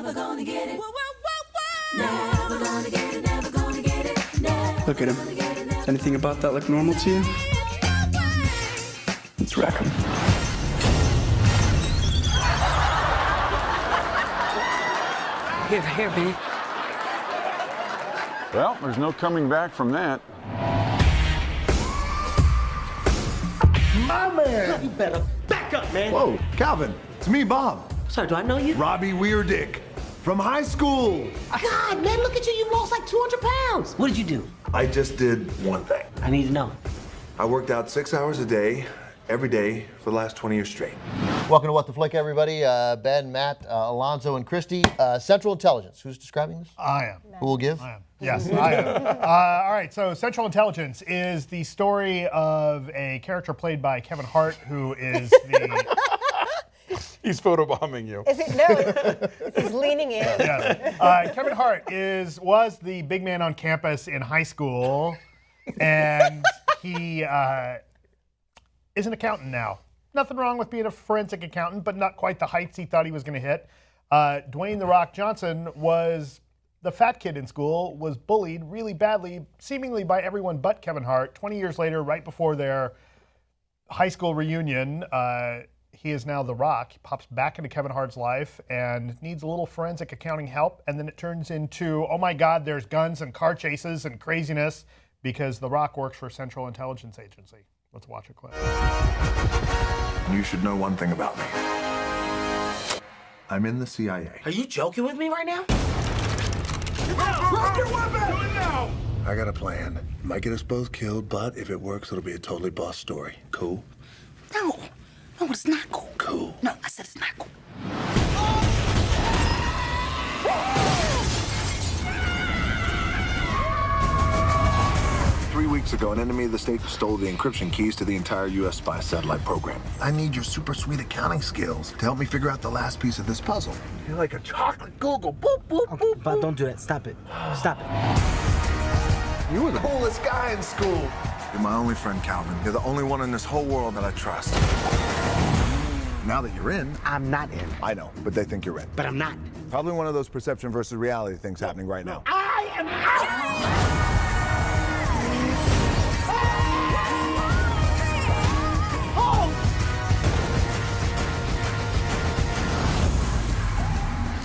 Never gonna get it. Whoa, whoa, whoa, whoa. Never gonna get it, never gonna get it. Never. Look at him. Does anything about that look normal to you? Let's wreck him. Here, babe. Well, there's no coming back from that. My man! You better back up, man. Whoa, Calvin, it's me, Bob. Sorry, do I know you? Robbie Weirdick from high school. God, man, look at you. You've lost like 200 pounds. What did you do? I just did one thing. I need to know. I worked out 6 hours a day, every day, for the last 20 years straight. Welcome to What the Flick, everybody. Ben, Matt, Alonzo, and Christy. Central Intelligence. Who's describing this? I am. Who will give? I am. Yes, I am. All right, so Central Intelligence is the story of a character played by Kevin Hart, who is the... He's photobombing you. Is it? No, he's leaning in. Yeah. Kevin Hart was the big man on campus in high school, and he is an accountant now. Nothing wrong with being a forensic accountant, but not quite the heights he thought he was going to hit. Dwayne "The Rock" Johnson was the fat kid in school, was bullied really badly, seemingly by everyone but Kevin Hart. 20 years later, right before their high school reunion, he is now The Rock. He pops back into Kevin Hart's life and needs a little forensic accounting help. And then it turns into, oh my God, there's guns and car chases and craziness because The Rock works for Central Intelligence Agency. Let's watch a clip. You should know one thing about me. I'm in the CIA. Are you joking with me right now? Drop your weapon! I got a plan. Might get us both killed, but if it works, it'll be a totally boss story. Cool? No, it's not cool. Cool. No, I said it's not cool. 3 weeks ago, an enemy of the state stole the encryption keys to the entire U.S. spy satellite program. I need your super sweet accounting skills to help me figure out the last piece of this puzzle. You're like a chocolate Google. Boop, boop, Okay, boop, but boop. don't do that. Stop it. Stop it. You were the coolest guy in school. You're my only friend, Calvin. You're the only one in this whole world that I trust. Now that you're in, I'm not in. I know, but they think you're in. But I'm not. Probably one of those perception versus reality things happening right now. I am out.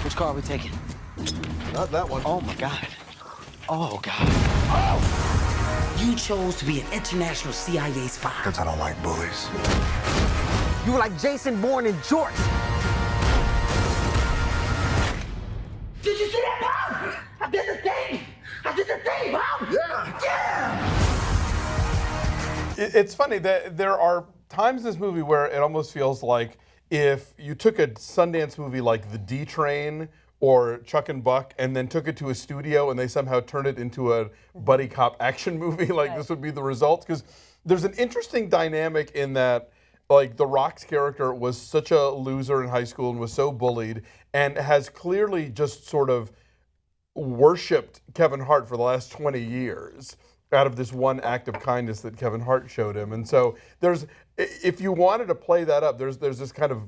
Which car are we taking? Not that one. Oh my God. Oh God. Oh! You chose to be an international CIA spy. Because I don't like bullies. You were like Jason Bourne and George. Did you see that, Mom? I did the thing. Mom. Yeah. It's funny that there are times in this movie where it almost feels like if you took a Sundance movie like The D Train or Chuck and Buck and then took it to a studio and they somehow turned it into a buddy cop action movie, like this would be the result. Because there's an interesting dynamic in that, like, The Rock's character was such a loser in high school and was so bullied and has clearly just sort of worshipped Kevin Hart for the last 20 years out of this one act of kindness that Kevin Hart showed him. And so there's, if you wanted to play that up, there's this kind of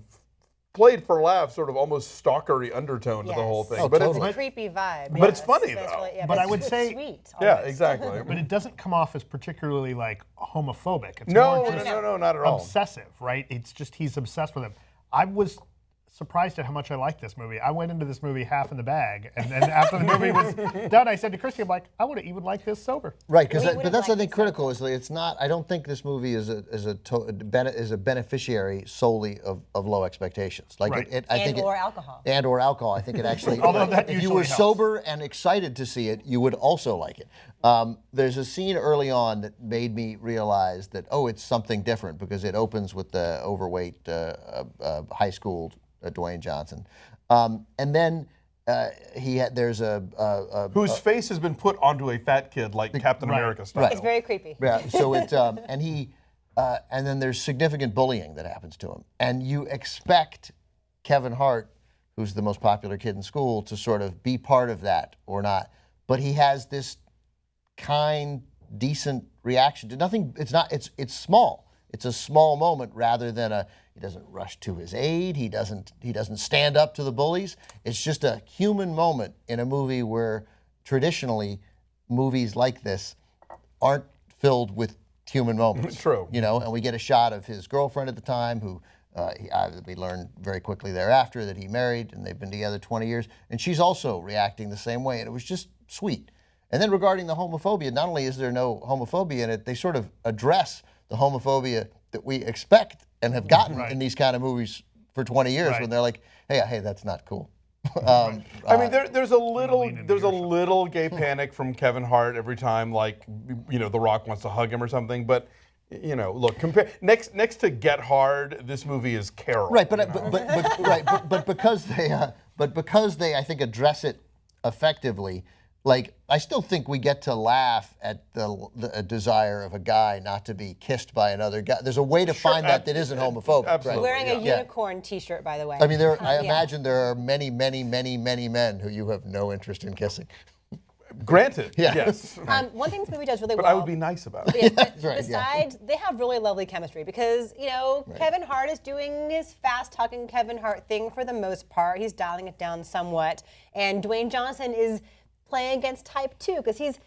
played for laughs, sort of almost stalkery undertone to the whole thing. Oh, but totally. It's a creepy vibe. But it's funny, though. Really, yeah, But I it's would say- sweet. yeah, almost. exactly. But it doesn't come off as particularly like homophobic. It's No, more no, just no, not at all. obsessive, right? It's just he's obsessed with him. I was surprised at how much I liked this movie. I went into this movie half in the bag, and then after the movie was done, I said to Christy, I'm like, I would have even liked this sober. Right, because We but would've that's I liked think it critical. Is it's not. I don't think this movie is a beneficiary solely of low expectations. Like Right. I think or alcohol. And or alcohol. I think it actually. Although that if you usually were helps. sober and excited to see it, you would also like it. There's a scene early on that made me realize that it's something different because it opens with the overweight high school Dwayne Johnson. And then there's Whose face has been put onto a fat kid like Captain America style. Right. It's very creepy. Yeah, so it and then there's significant bullying that happens to him, and you expect Kevin Hart, who's the most popular kid in school, to sort of be part of that or not, but he has this kind, decent reaction to nothing. It's not. It's small. It's a small moment rather than he doesn't rush to his aid. He doesn't stand up to the bullies. It's just a human moment in a movie where traditionally movies like this aren't filled with human moments. True. You know, and we get a shot of his girlfriend at the time who we learned very quickly thereafter that he married and they've been together 20 years. And she's also reacting the same way. And it was just sweet. And then regarding the homophobia, not only is there no homophobia in it, they sort of address the homophobia that we expect and have gotten in these kind of movies for 20 years when they're like, hey, that's not cool. I mean, there's a little gay panic from Kevin Hart every time, like, you know, The Rock wants to hug him or something. But, you know, look, next to Get Hard, this movie is Carol. Right, but because they I think address it effectively. Like, I still think we get to laugh at the desire of a guy not to be kissed by another guy. There's a way to find that isn't homophobic. Absolutely. Wearing a unicorn T-shirt, by the way. I mean, I imagine there are many men who you have no interest in kissing. Granted, Yeah. yes. One thing this movie does really But well. I would be nice about it. Yeah, right, besides, they have really lovely chemistry because, you know, Kevin Hart is doing his fast-talking Kevin Hart thing for the most part. He's dialing it down somewhat. And Dwayne Johnson is playing against type 2 because he's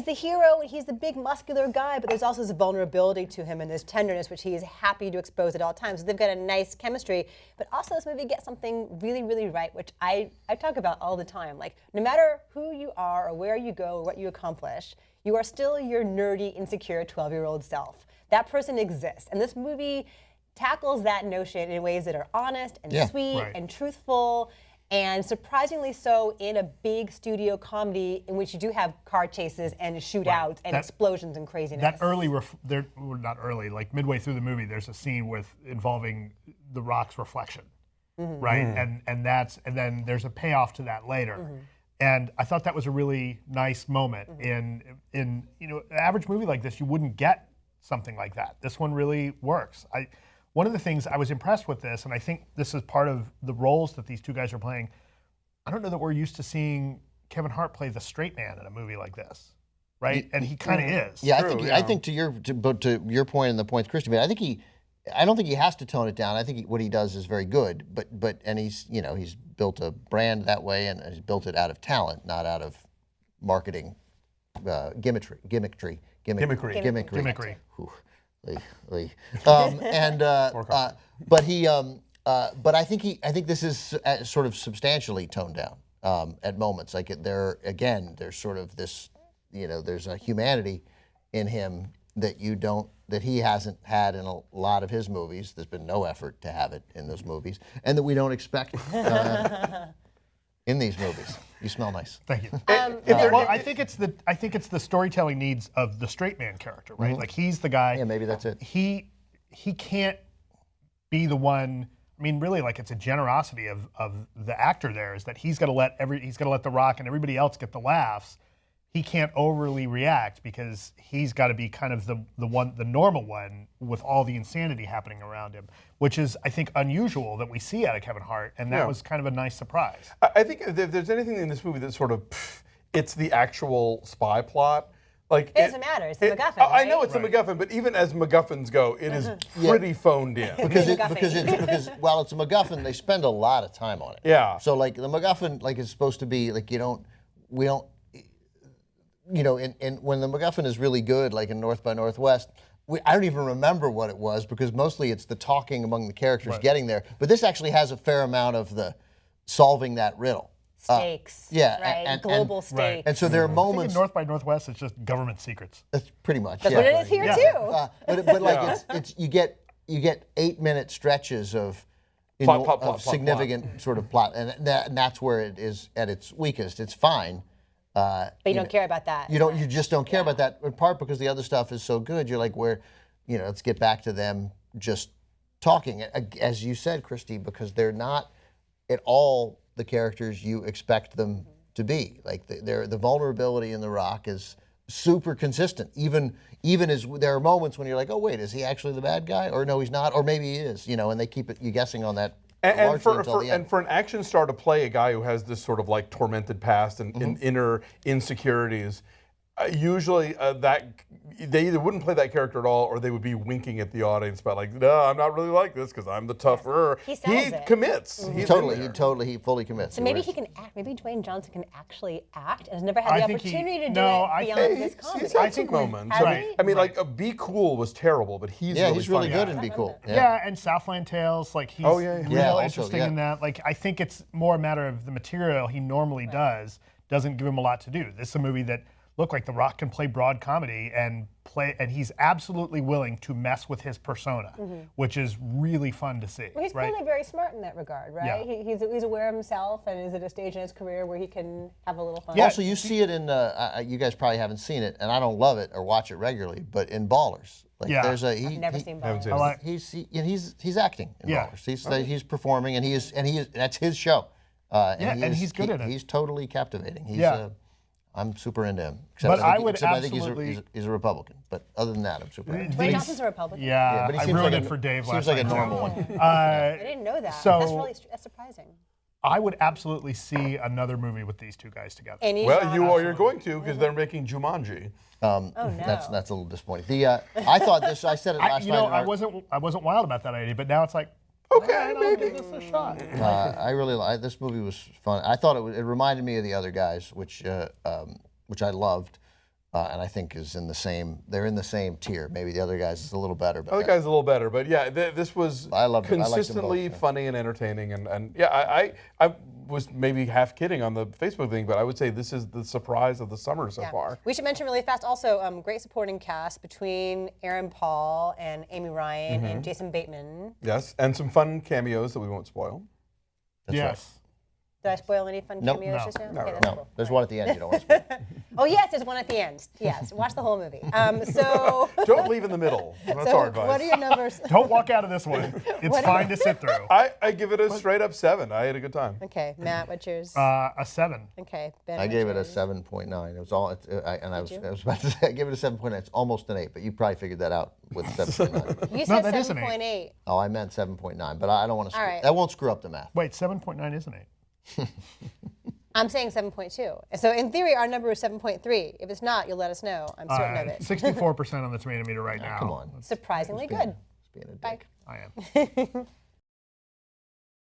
the hero and he's the big muscular guy, but there's also this vulnerability to him and this tenderness which he is happy to expose at all times. So they've got a nice chemistry, but also this movie gets something really, really right, which I talk about all the time. Like, no matter who you are or where you go or what you accomplish, you are still your nerdy, insecure 12-year-old self. That person exists. And this movie tackles that notion in ways that are honest and sweet and truthful, and surprisingly so in a big studio comedy in which you do have car chases and shootouts and explosions and craziness. That not early, like midway through the movie, there's a scene involving The Rock's reflection, right? And then there's a payoff to that later. And I thought that was a really nice moment. In you know, an average movie like this, you wouldn't get something like that. This one really works. One of the things I was impressed with this, and I think this is part of the roles that these two guys are playing, I don't know that we're used to seeing Kevin Hart play the straight man in a movie like this, right? And he kind of is. Yeah, I think to your point and the points Christy made, I don't think he has to tone it down. I think what he does is very good, and he's built a brand that way, and he's built it out of talent, not out of marketing gimmickry. Whew. But I think this is sort of substantially toned down at moments. Like there's sort of this, you know, there's a humanity in him that he hasn't had in a lot of his movies. There's been no effort to have it in those movies, and that we don't expect in these movies. You smell nice. Thank you. Well, I think it's the storytelling needs of the straight man character, right? Like, he's the guy. Yeah, maybe that's it. He can't be the one. I mean, really, like, it's a generosity of the actor there, is that he's got to let The Rock and everybody else get the laughs. He can't overly react because he's got to be kind of the normal one with all the insanity happening around him, which is, I think, unusual that we see out of Kevin Hart, and that was kind of a nice surprise. I think if there's anything in this movie that's sort of, it's the actual spy plot. Like, it doesn't matter. It's the MacGuffin. I know it's a MacGuffin, but even as MacGuffins go, it is pretty phoned in. Because while it's a MacGuffin, they spend a lot of time on it. Yeah. So like the MacGuffin, like, is supposed to be like we don't. You know, when the MacGuffin is really good, like in North by Northwest, I don't even remember what it was because mostly it's the talking among the characters getting there. But this actually has a fair amount of the solving that riddle. Stakes. Yeah, right. Global stakes. Right. And so there are I think moments. in North by Northwest, it's just government secrets. That's pretty much. That's what it is here too. But like it's you get 8-minute stretches of Plot, significant sort of plot, and that's where it is at its weakest. It's fine. But you don't care about that. You just don't care about that, in part because the other stuff is so good. You're like, let's get back to them just talking. As you said, Christy, because they're not at all the characters you expect them to be. Like, the vulnerability in The Rock is super consistent. Even as there are moments when you're like, oh wait, is he actually the bad guy? Or no, he's not. Or maybe he is. And they keep you guessing on that. And for an action star to play a guy who has this sort of like tormented past and inner insecurities, Usually that they either wouldn't play that character at all, or they would be winking at the audience about like, no, I'm not really like this because I'm the tougher. He sells it. Commits. Mm-hmm. He's He fully commits. So maybe he can act. Maybe Dwayne Johnson can actually act and has never had the opportunity to do it beyond this comedy. He's had some moments. Right. I mean, like Be Cool was terrible, but he's really good in and Be Cool. Yeah, and Southland Tales, like he's real also, interesting in that. Like I think it's more a matter of the material he normally doesn't give him a lot to do. This is a movie that looked like The Rock can play broad comedy and he's absolutely willing to mess with his persona, which is really fun to see. Well, he's clearly very smart in that regard, right? Yeah. He's aware of himself and is at a stage in his career where he can have a little fun. Yeah. Also, you see it in, you guys probably haven't seen it, and I don't love it or watch it regularly, but in Ballers. Like there's a I've never seen Ballers. He's acting in Ballers. He's performing, and that's his show. And he's good at it. He's totally captivating. I'm super into him. But I think he's a Republican. But other than that, I'm super into him. Dwayne Johnson's a Republican. Yeah, but I ruined it for Dave last night. Seems like a normal one. I didn't know that. So That's surprising. I would absolutely see another movie with these two guys together. Well, you're going to because they're making Jumanji. Oh no. That's a little disappointing. I thought this. I said it last night. I wasn't wild about that idea, but now it's like, okay, maybe give this a shot. I really this movie was fun. I thought it reminded me of the other guys, which I loved, and I think is in the same. They're in the same tier. Maybe the other guys is a little better. But the other guy's a little better, but yeah, this was consistently funny and entertaining, and yeah, I was maybe half kidding on the Facebook thing, but I would say this is the surprise of the summer so far. We should mention really fast also great supporting cast between Aaron Paul and Amy Ryan and Jason Bateman. Yes, and some fun cameos that we won't spoil. That's right. Did I spoil any fun cameos just now? Okay, that's cool. There's one at the end you don't want to spoil. Oh yes, there's one at the end. Yes, watch the whole movie. So don't leave in the middle. That's our advice. What are your numbers? Don't walk out of this one. It's fine to sit through. I give it a straight up 7. I had a good time. Okay, Matt, what's yours? A 7. Okay, Ben. I gave it a 7.9. It was all, I was about to say I gave it a 7.9. It's almost an 8, but you probably figured that out with 7.9. You said that is an 7.8. Oh, I meant 7.9, but I don't want to. All right. That won't screw up the math. Wait, 7.9 is an 8. I'm saying 7.2. So in theory, our number is 7.3. If it's not, you'll let us know. I'm certain of it. 64% on the tomato meter right now. Come on. Surprisingly good. Being a dick. I am.